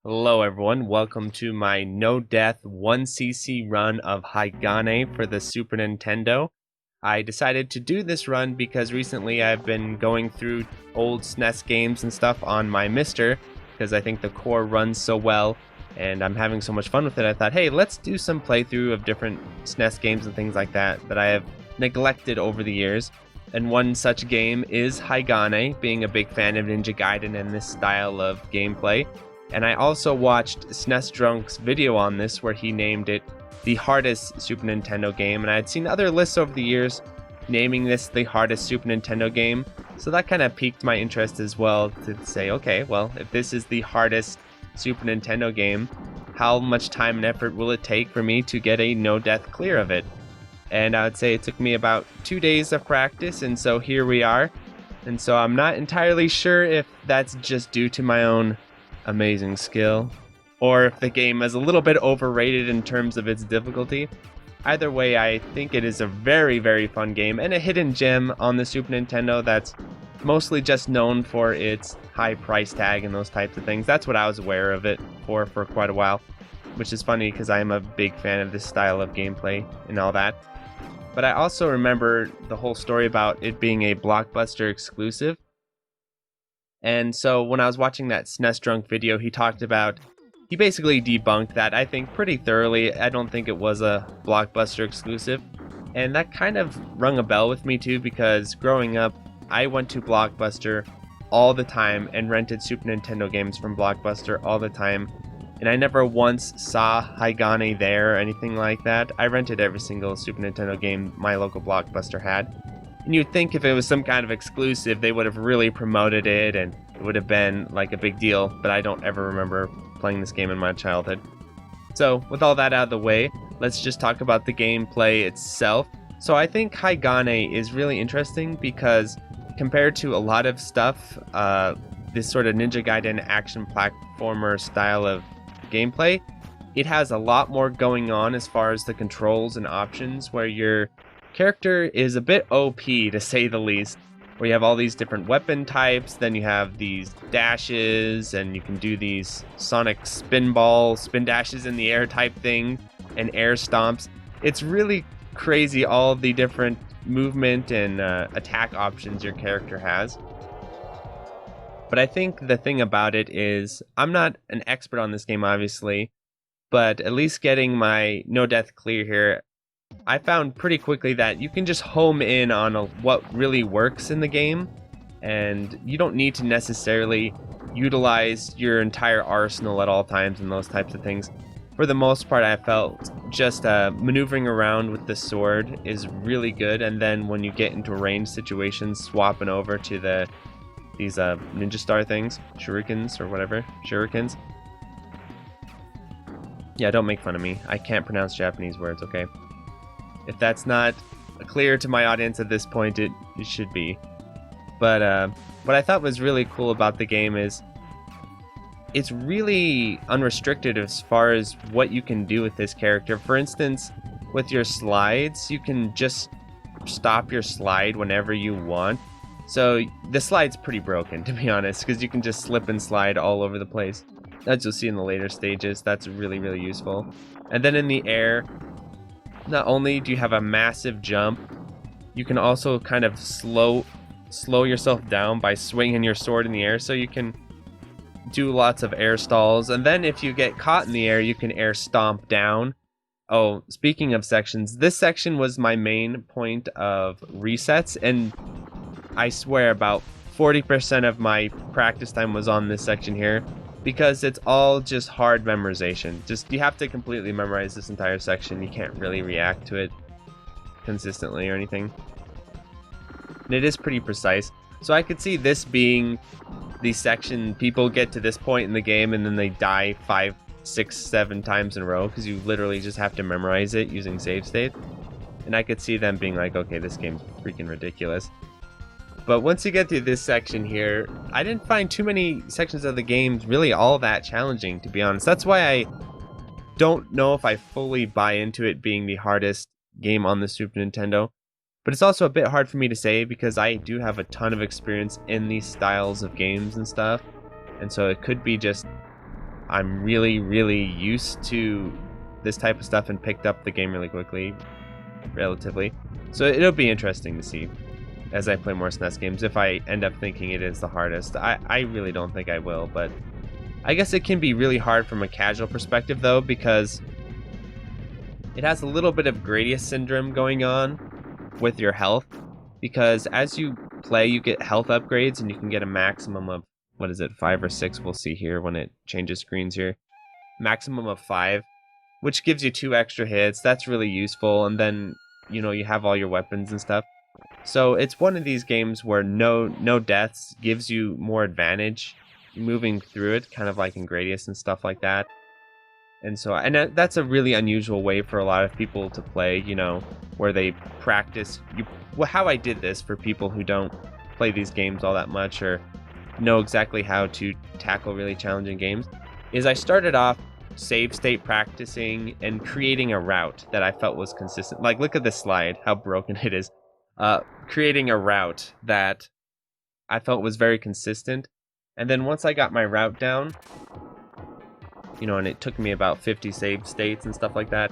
Hello everyone, welcome to my no-death 1cc run of Hygane for the Super Nintendo. I decided to do this run because recently I've been going through old SNES games and stuff on my Mister because I think the core runs so well and I'm having so much fun with it. I thought, hey, let's do some playthrough of different SNES games and things like that I have neglected over the years. And one such game is Hygane, being a big fan of Ninja Gaiden and this style of gameplay. And I also watched SNES Drunk's video on this where he named it the hardest Super Nintendo game, and I had seen other lists over the years naming this the hardest Super Nintendo game, so that kind of piqued my interest as well to say, okay, well, if this is the hardest Super Nintendo game, how much time and effort will it take for me to get a no-death clear of it? And I would say it took me about 2 days of practice, and so here we are. And so I'm not entirely sure if that's just due to my own amazing skill, or if the game is a little bit overrated in terms of its difficulty. Either way, I think it is a very, very fun game and a hidden gem on the Super Nintendo that's mostly just known for its high price tag and those types of things. That's what I was aware of it for quite a while, which is funny because I'm a big fan of this style of gameplay and all that. But I also remember the whole story about it being a Blockbuster exclusive. And so when I was watching that SNES Drunk video, he basically debunked that, I think, pretty thoroughly. I don't think it was a Blockbuster exclusive. And that kind of rung a bell with me too, because growing up, I went to Blockbuster all the time and rented Super Nintendo games from Blockbuster all the time. And I never once saw Hygane there or anything like that. I rented every single Super Nintendo game my local Blockbuster had. And you'd think if it was some kind of exclusive, they would have really promoted it and it would have been like a big deal, but I don't ever remember playing this game in my childhood. So with all that out of the way, let's just talk about the gameplay itself. So I think Hygane is really interesting because compared to a lot of stuff, this sort of Ninja Gaiden action platformer style of gameplay, it has a lot more going on as far as the controls and options, where your character is a bit OP to say the least, where you have all these different weapon types, then you have these dashes, and you can do these sonic spin dashes in the air type thing, and air stomps. It's really crazy all the different movement and attack options your character has. But I think the thing about it is, I'm not an expert on this game obviously, but at least getting my no death clear here, I found pretty quickly that you can just home in on what really works in the game, and you don't need to necessarily utilize your entire arsenal at all times and those types of things. For the most part, I felt just maneuvering around with the sword is really good, and then when you get into range situations, swapping over to these ninja star things, shurikens or whatever, shurikens. Yeah, don't make fun of me. I can't pronounce Japanese words, okay? If that's not clear to my audience at this point, it should be. But what I thought was really cool about the game is it's really unrestricted as far as what you can do with this character. For instance, with your slides, you can just stop your slide whenever you want. So the slide's pretty broken, to be honest, because you can just slip and slide all over the place. As you'll see in the later stages, that's really, really useful. And then in the air, not only do you have a massive jump, you can also kind of slow yourself down by swinging your sword in the air, so you can do lots of air stalls. And then if you get caught in the air, you can air stomp down. Oh, speaking of sections, this section was my main point of resets, and I swear about 40% of my practice time was on this section here, because it's all just hard memorization. You have to completely memorize this entire section. You can't really react to it consistently or anything. And it is pretty precise. So I could see this being the section people get to this point in the game and then they die 5, 6, 7 times in a row because you literally just have to memorize it using save state. And I could see them being like, okay, this game's freaking ridiculous. But once you get through this section here, I didn't find too many sections of the game really all that challenging, to be honest. That's why I don't know if I fully buy into it being the hardest game on the Super Nintendo. But it's also a bit hard for me to say because I do have a ton of experience in these styles of games and stuff. And so it could be just I'm really, really used to this type of stuff and picked up the game really quickly, relatively. So it'll be interesting to see as I play more SNES games if I end up thinking it is the hardest. I really don't think I will, but I guess it can be really hard from a casual perspective though, because it has a little bit of Gradius syndrome going on with your health, because as you play you get health upgrades and you can get a maximum of, what is it, 5 or 6, we'll see here when it changes screens here. Maximum of 5, which gives you 2 extra hits. That's really useful, and then, you know, you have all your weapons and stuff. So it's one of these games where no deaths gives you more advantage moving through it, kind of like in Gradius and stuff like that. And so, and that's a really unusual way for a lot of people to play, you know, where they practice. Well, how I did this for people who don't play these games all that much or know exactly how to tackle really challenging games, is I started off save state practicing and creating a route that I felt was consistent. Like, look at this slide, how broken it is. Creating a route that I felt was very consistent. And then once I got my route down, you know, and it took me about 50 save states and stuff like that,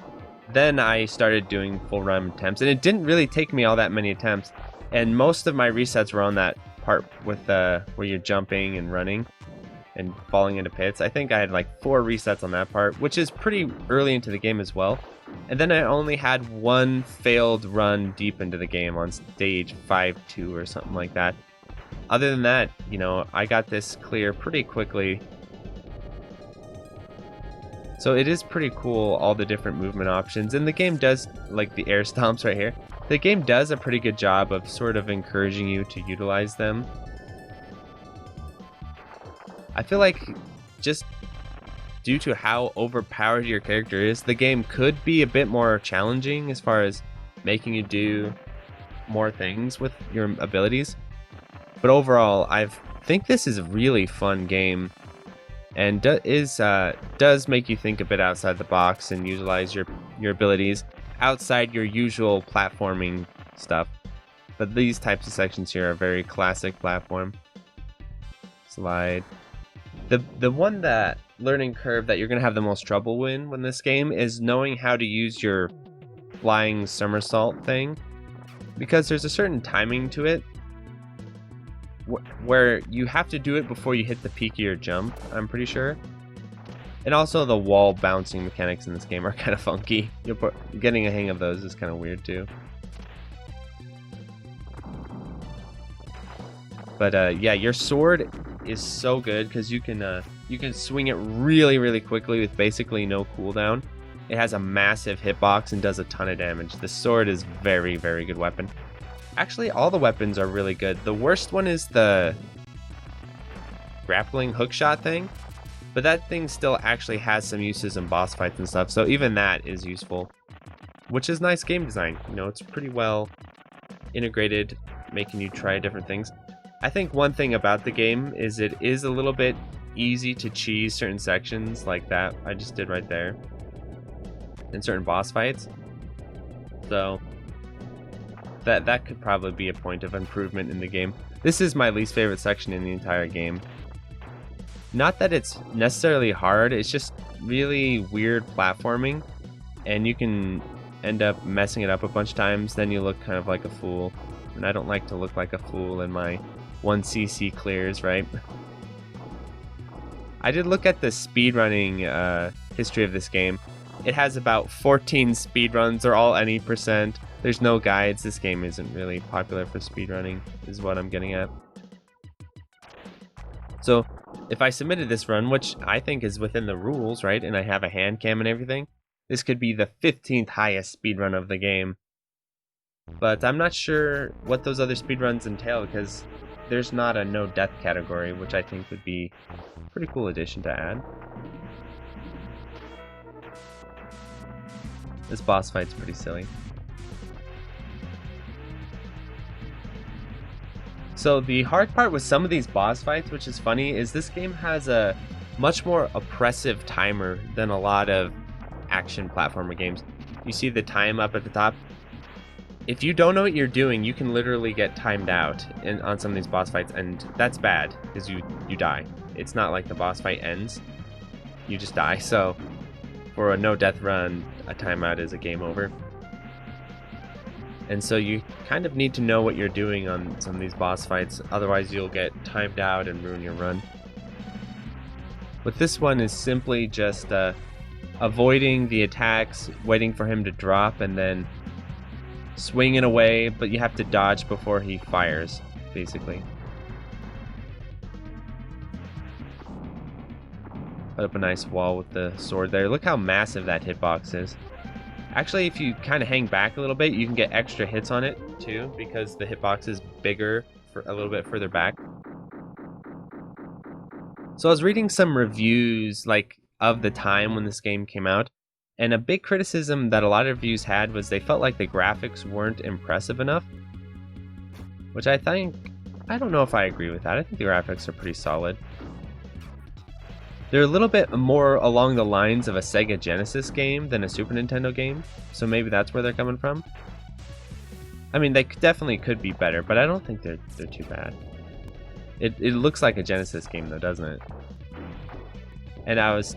then I started doing full run attempts. And it didn't really take me all that many attempts. And most of my resets were on that part with where you're jumping and running and falling into pits. I think I had like 4 resets on that part, which is pretty early into the game as well. And then I only had 1 failed run deep into the game on stage 5-2 or something like that. Other than that, you know, I got this clear pretty quickly. So it is pretty cool, all the different movement options. And the game does, like the air stomps right here, the game does a pretty good job of sort of encouraging you to utilize them. I feel like just due to how overpowered your character is, the game could be a bit more challenging as far as making you do more things with your abilities. But overall, I think this is a really fun game, and does make you think a bit outside the box and utilize your abilities outside your usual platforming stuff. But these types of sections here are very classic platform. Slide. The one that learning curve that you're going to have the most trouble when this game is knowing how to use your flying somersault thing, because there's a certain timing to it where you have to do it before you hit the peak of your jump, I'm pretty sure. And also the wall bouncing mechanics in this game are kind of funky. Getting a hang of those is kind of weird too. But yeah, your sword is so good because you can swing it really, really quickly with basically no cooldown. It has a massive hitbox and does a ton of damage. The sword is very, very good weapon. Actually, all the weapons are really good. The worst one is the grappling hookshot thing, but that thing still actually has some uses in boss fights and stuff, so even that is useful, which is nice game design. You know, it's pretty well integrated, making you try different things. I think one thing about the game is it is a little bit easy to cheese certain sections like that I just did right there in certain boss fights, so that could probably be a point of improvement in the game. This is my least favorite section in the entire game. Not that it's necessarily hard, it's just really weird platforming, and you can end up messing it up a bunch of times, then you look kind of like a fool. And I don't like to look like a fool in my 1cc clears, right? I did look at the speedrunning history of this game. It has about 14 speedruns, they're all any percent. There's no guides. This game isn't really popular for speedrunning, is what I'm getting at. So if I submitted this run, which I think is within the rules, right, and I have a hand cam and everything, this could be the 15th highest speedrun of the game. But I'm not sure what those other speedruns entail, because there's not a no death category, which I think would be a pretty cool addition to add. This boss fight's pretty silly. So the hard part with some of these boss fights, which is funny, is this game has a much more oppressive timer than a lot of action platformer games. You see the time up at the top? If you don't know what you're doing, you can literally get timed out on some of these boss fights, and that's bad, because you die. It's not like the boss fight ends. you just die. So for a no-death run, a timeout is a game over. And so you kind of need to know what you're doing on some of these boss fights, otherwise you'll get timed out and ruin your run. But this one is simply just avoiding the attacks, waiting for him to drop, and then swinging away, but you have to dodge before he fires, basically. Put up a nice wall with the sword there. Look how massive that hitbox is. Actually, if you kind of hang back a little bit, you can get extra hits on it too, because the hitbox is bigger for a little bit further back. So I was reading some reviews like of the time when this game came out, and a big criticism that a lot of reviews had was they felt like the graphics weren't impressive enough, which I don't know if I agree with that. I think the graphics are pretty solid. They're a little bit more along the lines of a Sega Genesis game than a Super Nintendo game, so maybe that's where they're coming from. I mean, they definitely could be better, but I don't think they're too bad. It looks like a Genesis game though, doesn't it? And I was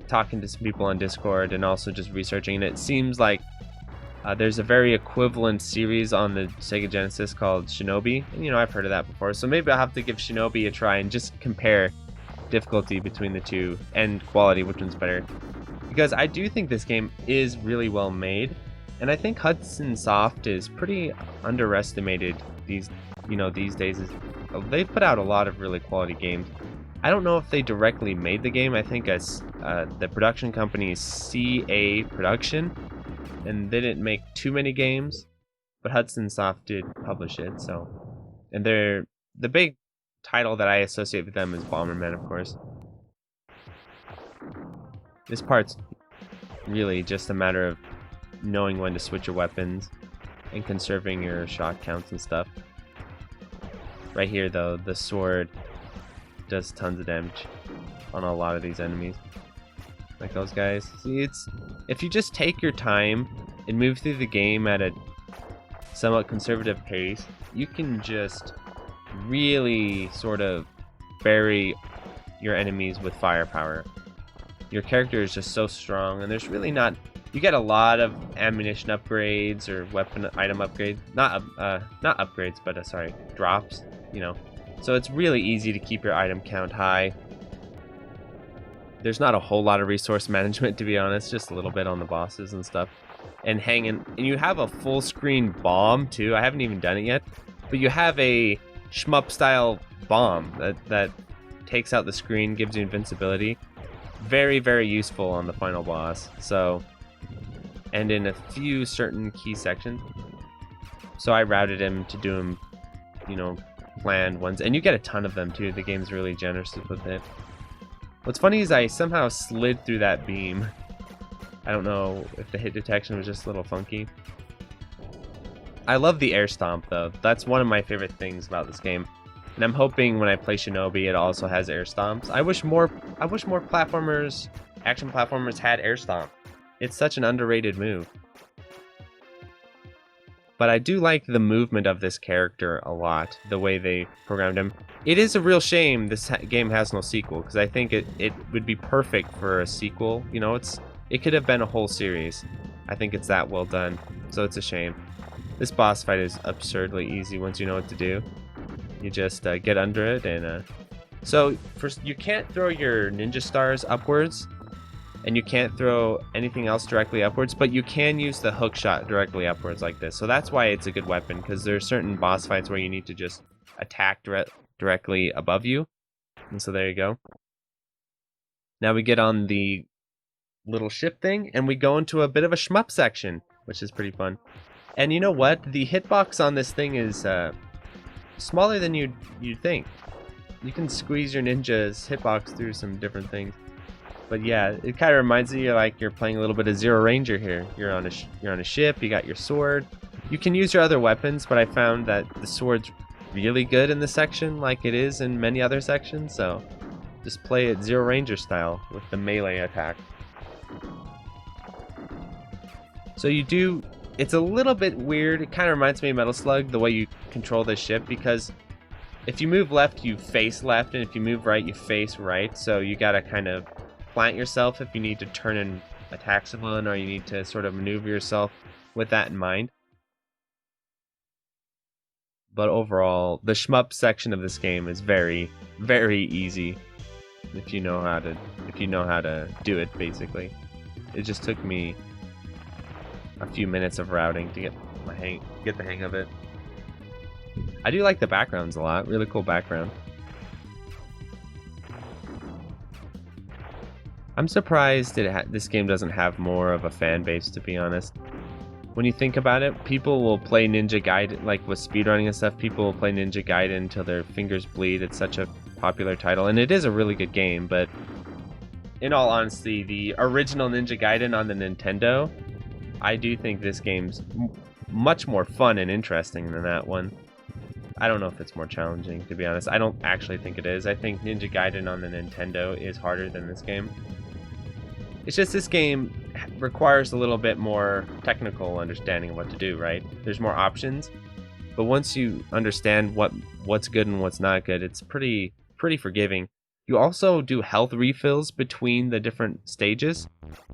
talking to some people on Discord and also just researching, and it seems like there's a very equivalent series on the Sega Genesis called Shinobi, and I've heard of that before, so maybe I'll have to give Shinobi a try and just compare difficulty between the two and quality, which one's better, because I do think this game is really well made, and I think Hudson Soft is pretty underestimated these days. They've put out a lot of really quality games. I don't know if they directly made the game. I think the production company is CA Production, and they didn't make too many games, but Hudson Soft did publish it. So, and the big title that I associate with them is Bomberman, of course. This part's really just a matter of knowing when to switch your weapons and conserving your shot counts and stuff. Right here, though, the sword does tons of damage on a lot of these enemies, like those guys. See, if you just take your time and move through the game at a somewhat conservative pace, you can just really sort of bury your enemies with firepower. Your character is just so strong, and there's really not. You get a lot of ammunition upgrades or weapon item upgrades, not upgrades, but sorry, drops. So it's really easy to keep your item count high. There's not a whole lot of resource management, to be honest, just a little bit on the bosses and stuff. And you have a full screen bomb too. I haven't even done it yet, but you have a Shmup style bomb that takes out the screen, gives you invincibility. Very, very useful on the final boss. So, and in a few certain key sections. So I routed him to do him, planned ones, and you get a ton of them too. The game's really generous with it. What's funny is I somehow slid through that beam. I don't know if the hit detection was just a little funky. I love the air stomp though. That's one of my favorite things about this game. And I'm hoping when I play Shinobi it also has air stomps. I wish more platformers, action platformers had air stomp. It's such an underrated move. But I do like the movement of this character a lot, the way they programmed him. It is a real shame this game has no sequel, because I think it would be perfect for a sequel. It could have been a whole series. I think it's that well done, so it's a shame. This boss fight is absurdly easy once you know what to do. You just get under it, and so first you can't throw your ninja stars upwards, and you can't throw anything else directly upwards, but you can use the hook shot directly upwards like this. So that's why it's a good weapon, because there are certain boss fights where you need to just attack directly above you. And so there you go. Now we get on the little ship thing, and we go into a bit of a shmup section, which is pretty fun. And you know what? The hitbox on this thing is smaller than you'd think. You can squeeze your ninja's hitbox through some different things. But yeah, it kind of reminds me like you're playing a little bit of Zero Ranger here. You're on a ship. You got your sword. You can use your other weapons, but I found that the sword's really good in this section, like it is in many other sections. So just play it Zero Ranger style with the melee attack. So you do. It's a little bit weird. It kind of reminds me of Metal Slug, the way you control this ship, because if you move left, you face left, and if you move right, you face right. So you gotta kind of plant yourself if you need to turn and attack someone, or you need to sort of maneuver yourself with that in mind. But overall, the shmup section of this game is very, very easy if you know how to do it. Basically, it just took me a few minutes of routing to get the hang of it. I do like the backgrounds a lot. Really cool background. I'm surprised this game doesn't have more of a fan base, to be honest. When you think about it, people will play Ninja Gaiden, like with speedrunning and stuff, people will play Ninja Gaiden until their fingers bleed. It's such a popular title, and it is a really good game, but in all honesty, the original Ninja Gaiden on the Nintendo, I do think this game's much more fun and interesting than that one. I don't know if it's more challenging, to be honest. I don't actually think it is. I think Ninja Gaiden on the Nintendo is harder than this game. It's just this game requires a little bit more technical understanding of what to do, right? There's more options, but once you understand what's good and what's not good, it's pretty forgiving. You also do health refills between the different stages,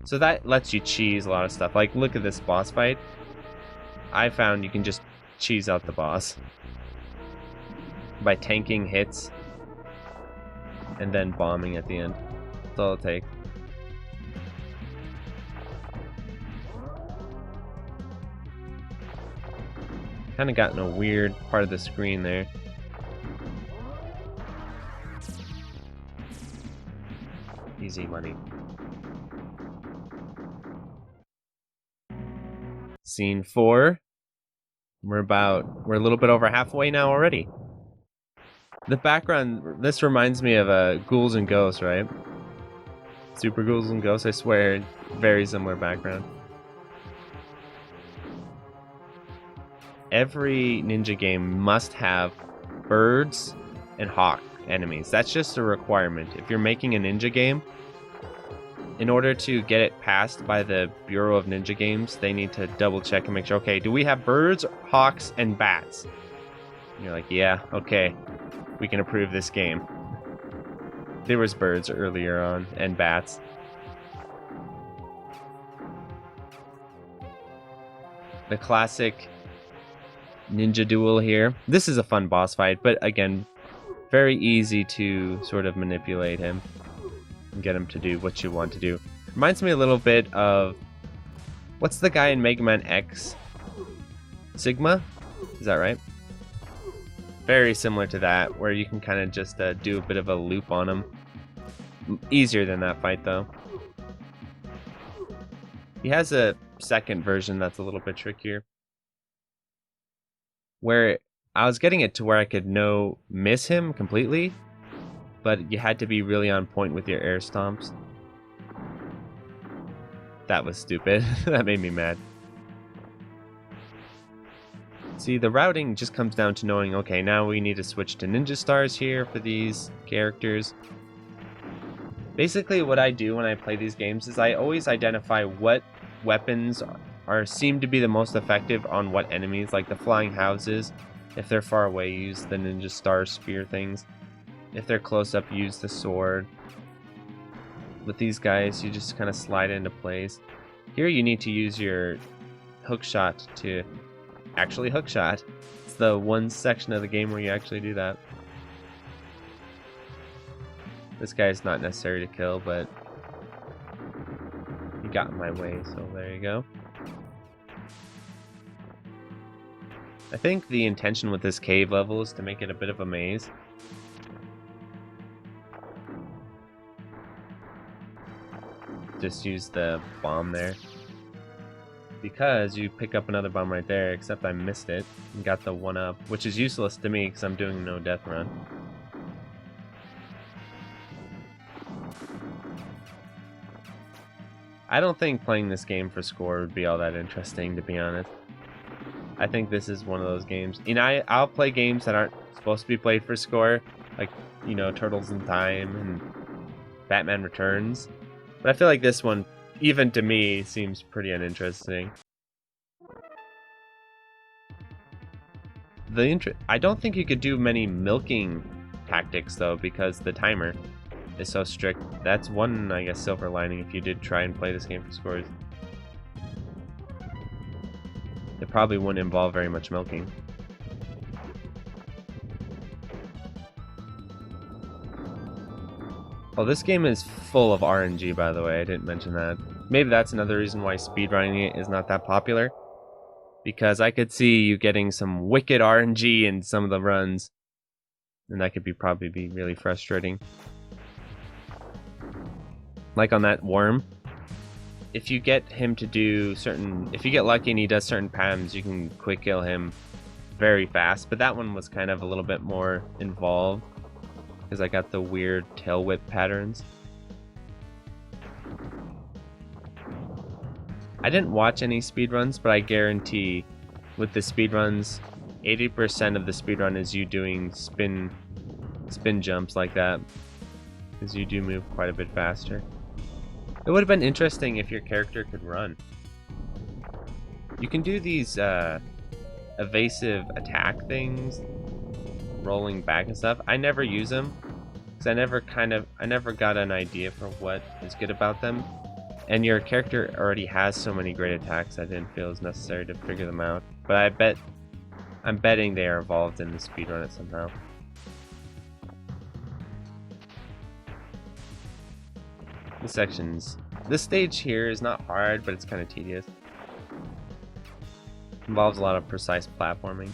so that lets you cheese a lot of stuff. Like, look at this boss fight. I found you can just cheese out the boss by tanking hits and then bombing at the end. That's all it takes. Kind of got in a weird part of the screen there. Easy money. Scene 4. We're a little bit over halfway now already. The background, this reminds me of Ghouls and Ghosts, right? Super Ghouls and Ghosts, I swear, very similar background. Every ninja game must have birds and hawk enemies. That's just a requirement. If you're making a ninja game, in order to get it passed by the Bureau of Ninja Games, they need to double check and make sure, okay, do we have birds, hawks, and bats? And you're like, yeah, okay, we can approve this game. There was birds earlier on, and bats. The classic ninja duel here. This is a fun boss fight, but again, very easy to sort of manipulate him and get him to do what you want to do. Reminds me a little bit of, what's the guy in Mega Man X? Sigma? Is that right? Very similar to that, where you can kind of just do a bit of a loop on him. Easier than that fight, though. He has a second version that's a little bit trickier, where I was getting it to where I could miss him completely, but you had to be really on point with your air stomps. That was stupid. That made me mad. See, the routing just comes down to knowing, okay, now we need to switch to ninja stars here for these characters. Basically, what I do when I play these games is I always identify what weapons seem to be the most effective on what enemies, like the flying houses. If they're far away, use the ninja star spear things. If they're close up, use the sword. With these guys, you just kind of slide into place. Here you need to use your hook shot to actually hook shot. It's the one section of the game where you actually do that. This guy is not necessary to kill, but he got in my way, so there you go. I think the intention with this cave level is to make it a bit of a maze. Just use the bomb there, because you pick up another bomb right there, except I missed it and got the one up, which is useless to me because I'm doing no death run. I don't think playing this game for score would be all that interesting, to be honest. I think this is one of those games. You know, I'll play games that aren't supposed to be played for score, like, you know, Turtles in Time and Batman Returns. But I feel like this one, even to me, seems pretty uninteresting. I don't think you could do many milking tactics, though, because the timer. is so strict. That's one, I guess, silver lining if you did try and play this game for scores. It probably wouldn't involve very much milking. Well, this game is full of RNG, by the way. I didn't mention that. Maybe that's another reason why speedrunning it is not that popular. Because I could see you getting some wicked RNG in some of the runs. And that could probably be really frustrating. Like on that worm. If you get him to do certain... If you get lucky and he does certain patterns, you can quick kill him very fast. But that one was kind of a little bit more involved. Because I got the weird tail whip patterns. I didn't watch any speedruns, but I guarantee with the speedruns, 80% of the speedrun is you doing spin jumps like that. Because you do move quite a bit faster. It would have been interesting if your character could run. You can do these evasive attack things, rolling back and stuff. I never use them because I never got an idea for what is good about them. And your character already has so many great attacks, I didn't feel it was necessary to figure them out. But I'm betting they are involved in the speedrun it somehow. This stage here is not hard, but it's kind of tedious. Involves a lot of precise platforming.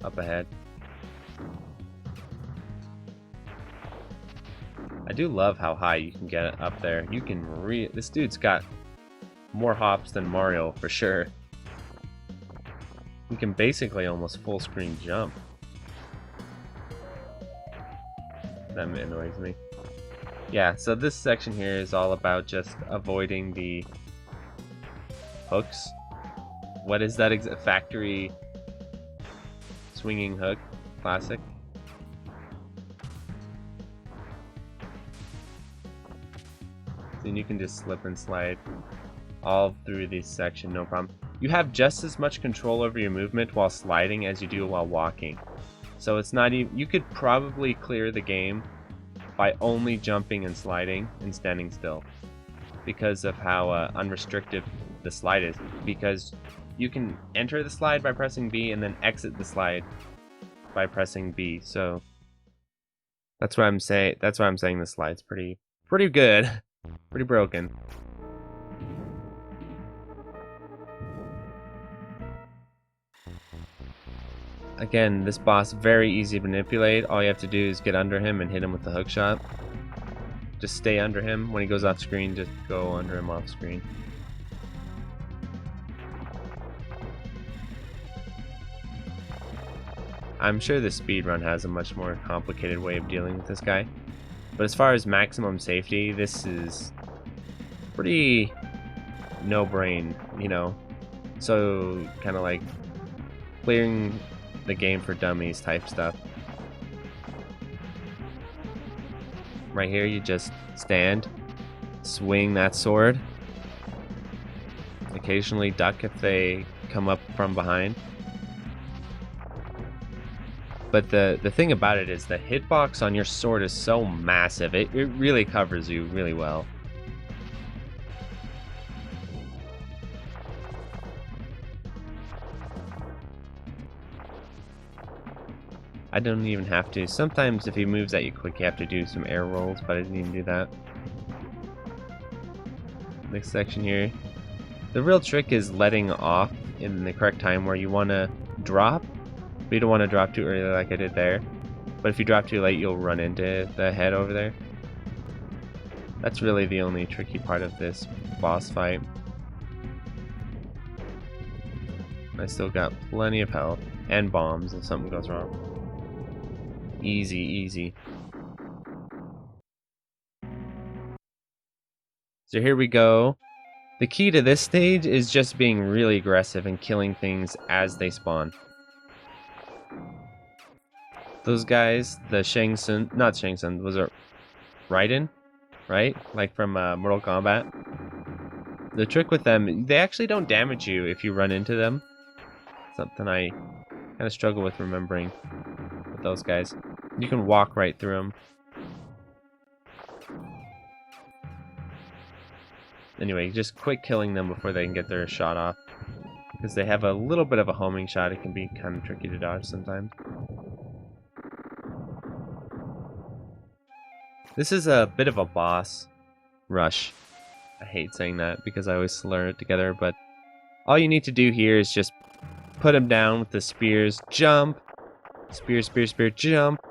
Up ahead. I do love how high you can get up there. You can this dude's got more hops than Mario for sure. You can basically almost full screen jump. That annoys me. Yeah, so this section here is all about just avoiding the hooks. What is that factory swinging hook? Classic. Then you can just slip and slide all through this section, no problem. You have just as much control over your movement while sliding as you do while walking. So it's not even, you could probably clear the game by only jumping and sliding and standing still because of how unrestricted the slide is. Because you can enter the slide by pressing B and then exit the slide by pressing B. So that's why I'm saying the slide's pretty good, pretty broken. Again, this boss very easy to manipulate. All you have to do is get under him and hit him with the hook shot. Just stay under him. When he goes off screen, just go under him off screen. I'm sure the speedrun has a much more complicated way of dealing with this guy. But as far as maximum safety, this is pretty no-brain, you know. So, kind of like clearing the game for dummies type stuff. Right here, you just stand, swing that sword, occasionally duck if they come up from behind. But the thing about it is the hitbox on your sword is so massive, it really covers you really well. I don't even have to. Sometimes if he moves at you quick, you have to do some air rolls, but I didn't even do that. Next section here. The real trick is letting off in the correct time where you want to drop, but you don't want to drop too early like I did there. But if you drop too late, you'll run into the head over there. That's really the only tricky part of this boss fight. I still got plenty of health and bombs if something goes wrong. Easy, easy. So here we go. The key to this stage is just being really aggressive and killing things as they spawn. Those guys, the Shang Tsung, not Shang Tsung, was it Raiden? Right? Like from Mortal Kombat. The trick with them, they actually don't damage you if you run into them. Something I kind of struggle with remembering with those guys. You can walk right through them. Anyway, just quit killing them before they can get their shot off. Because they have a little bit of a homing shot, it can be kind of tricky to dodge sometimes. This is a bit of a boss rush. I hate saying that because I always slur it together, but all you need to do here is just put him down with the spears, jump, spear, spear, spear, jump.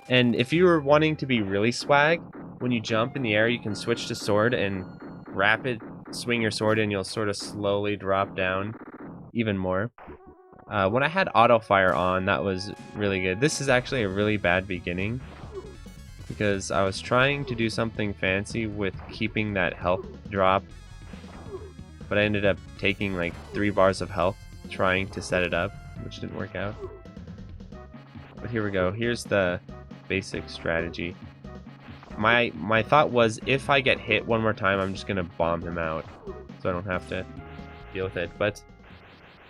And if you were wanting to be really swag, when you jump in the air, you can switch to sword and rapid swing your sword and you'll sort of slowly drop down even more. When I had auto fire on, that was really good. This is actually a really bad beginning because I was trying to do something fancy with keeping that health drop, but I ended up taking like 3 bars of health trying to set it up, which didn't work out. But here we go. Here's the basic strategy. My thought was if I get hit one more time, I'm just gonna bomb him out, so I don't have to deal with it. But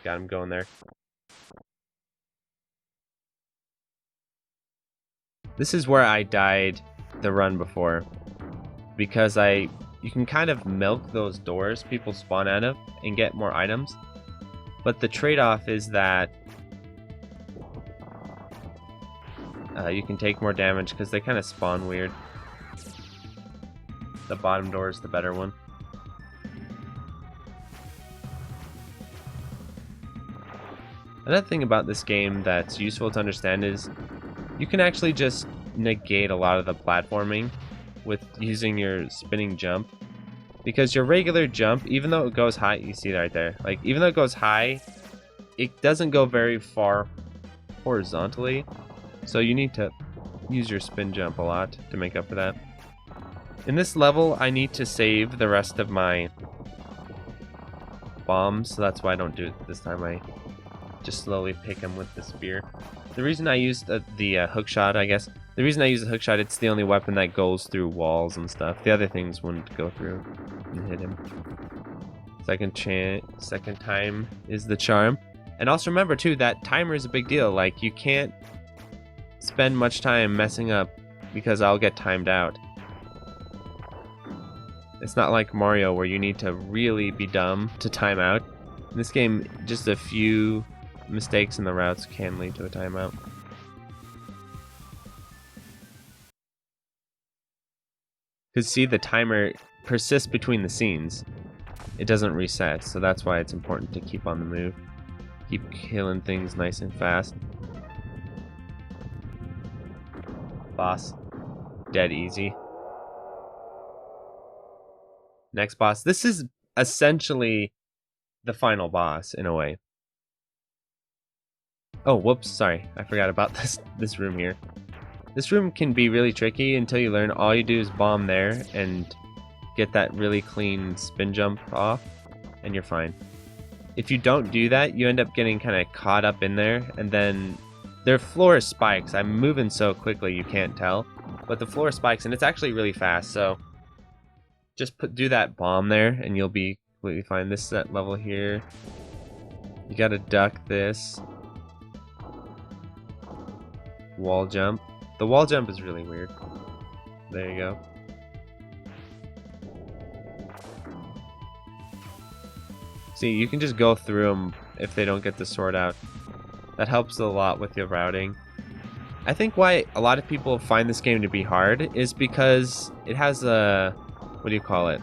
got him going there. This is where I died the run before, because you can kind of milk those doors people spawn out of and get more items, but the trade-off is that you can take more damage because they kind of spawn weird. The bottom door is the better one. Another thing about this game that's useful to understand is you can actually just negate a lot of the platforming with using your spinning jump, because your regular jump, even though it goes high, you see that right there, like even though it goes high, it doesn't go very far horizontally, so you need to use your spin jump a lot to make up for that. In this level, I need to save the rest of my bombs, so that's why I don't do it this time. I just slowly pick them with the spear. The reason I used the hook shot, I guess, the reason I use the hook shot, it's the only weapon that goes through walls and stuff. The other things wouldn't go through and hit him. Second time is the charm. And also remember too, that timer is a big deal. Like, you can't spend much time messing up because I'll get timed out. It's not like Mario where you need to really be dumb to time out. In this game, just a few mistakes in the routes can lead to a timeout. Because see, the timer persists between the scenes. It doesn't reset, so that's why it's important to keep on the move. Keep killing things nice and fast. Boss. Dead easy. Next boss. This is essentially the final boss in a way. Oh, whoops, sorry. I forgot about this room here. This room can be really tricky until you learn all you do is bomb there and get that really clean spin jump off, and you're fine. If you don't do that, you end up getting kind of caught up in there, and then their floor is spikes. I'm moving so quickly you can't tell, but the floor spikes and it's actually really fast, so just do that bomb there and you'll be completely fine. This set level here, you gotta duck this. Wall jump. The wall jump is really weird. There you go. See, you can just go through them if they don't get the sword out. That helps a lot with your routing. I think why a lot of people find this game to be hard is because it has a... what do you call it?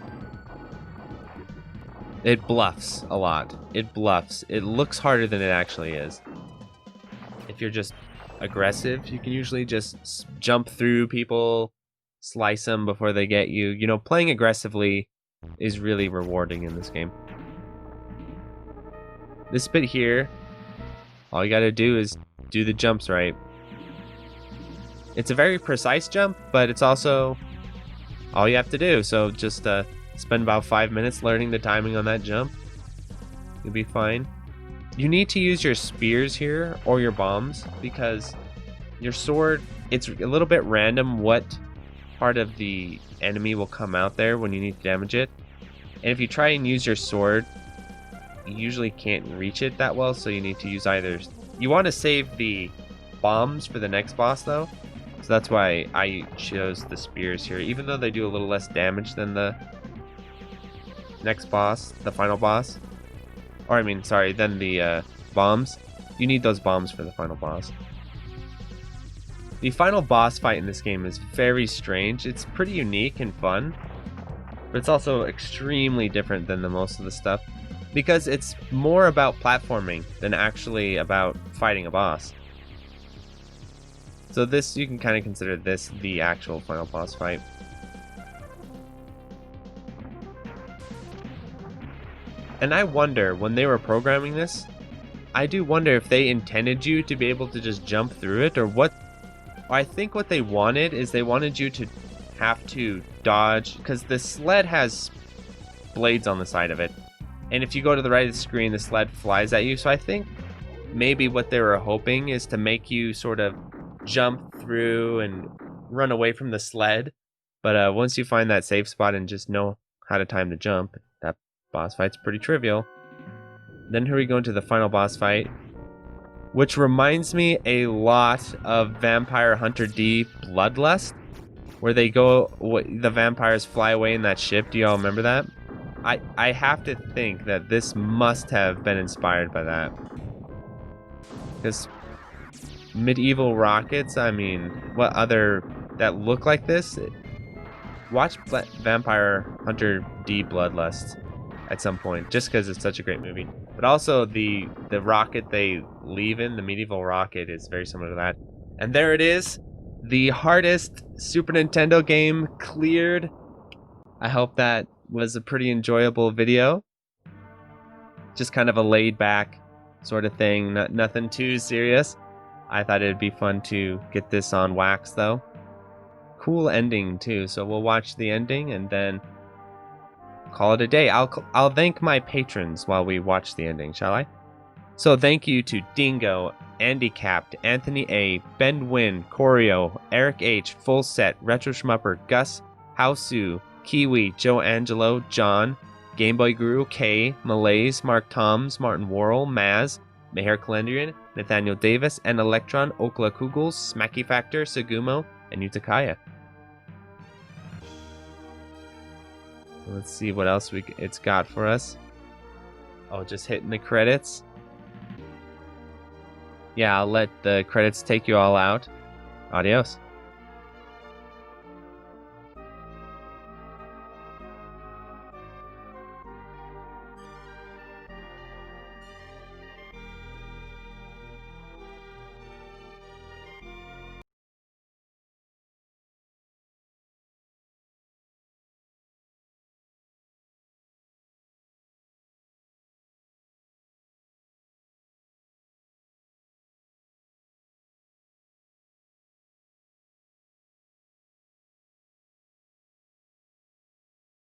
It bluffs a lot. It bluffs. It looks harder than it actually is. If you're just aggressive, you can usually just jump through people, slice them before they get you. You know, playing aggressively is really rewarding in this game. This bit here, all you gotta do is do the jumps right. It's a very precise jump, but it's also all you have to do. So just spend about 5 minutes learning the timing on that jump. You'll be fine. You need to use your spears here or your bombs because your sword, it's a little bit random what part of the enemy will come out there when you need to damage it. And if you try and use your sword, you usually can't reach it that well, so you need to use either... You want to save the bombs for the next boss though. So that's why I chose the spears here, even though they do a little less damage than the next boss, the final boss. Or I mean, sorry, than the bombs. You need those bombs for the final boss. The final boss fight in this game is very strange. It's pretty unique and fun, but it's also extremely different than the most of the stuff because it's more about platforming than actually about fighting a boss. So this, you can kind of consider this the actual final boss fight. And I wonder, when they were programming this, I do wonder if they intended you to be able to just jump through it, or what. I think what they wanted is they wanted you to have to dodge, because the sled has blades on the side of it. And if you go to the right of the screen, the sled flies at you. So I think maybe what they were hoping is to make you sort of jump through and run away from the sled. But once you find that safe spot and just know how to time the jump, that boss fight's pretty trivial. Then here we go into the final boss fight, which reminds me a lot of Vampire Hunter D Bloodlust, where they go, the vampires fly away in that ship. Do y'all remember that? I have to think that this must have been inspired by that, because medieval rockets, I mean, what other that look like this? Watch Vampire Hunter D Bloodlust at some point, just because it's such a great movie. But also the rocket they leave in, the medieval rocket, is very similar to that. And there it is, the hardest Super Nintendo game cleared. I hope that was a pretty enjoyable video. Just kind of a laid back sort of thing, nothing too serious. I thought it'd be fun to get this on wax though. Cool ending too, so we'll watch the ending and then call it a day. I'll thank my patrons while we watch the ending, shall I? So thank you to Dingo, Andy Capt, Anthony A, Ben Win, Corio, Eric H, Full Set, Retro Shmupper, Gus, Hausu, Kiwi, Joe Angelo, John, Gameboy Guru, K, Malays, Mark Toms, Martin Worrell, Maz, Meher Calendrian, Nathaniel Davis, and Electron, Okla Kugels, Smacky Factor, Segumo, and Utakaya. Let's see what else it's got for us. Oh, just hitting the credits. Yeah, I'll let the credits take you all out. Adios.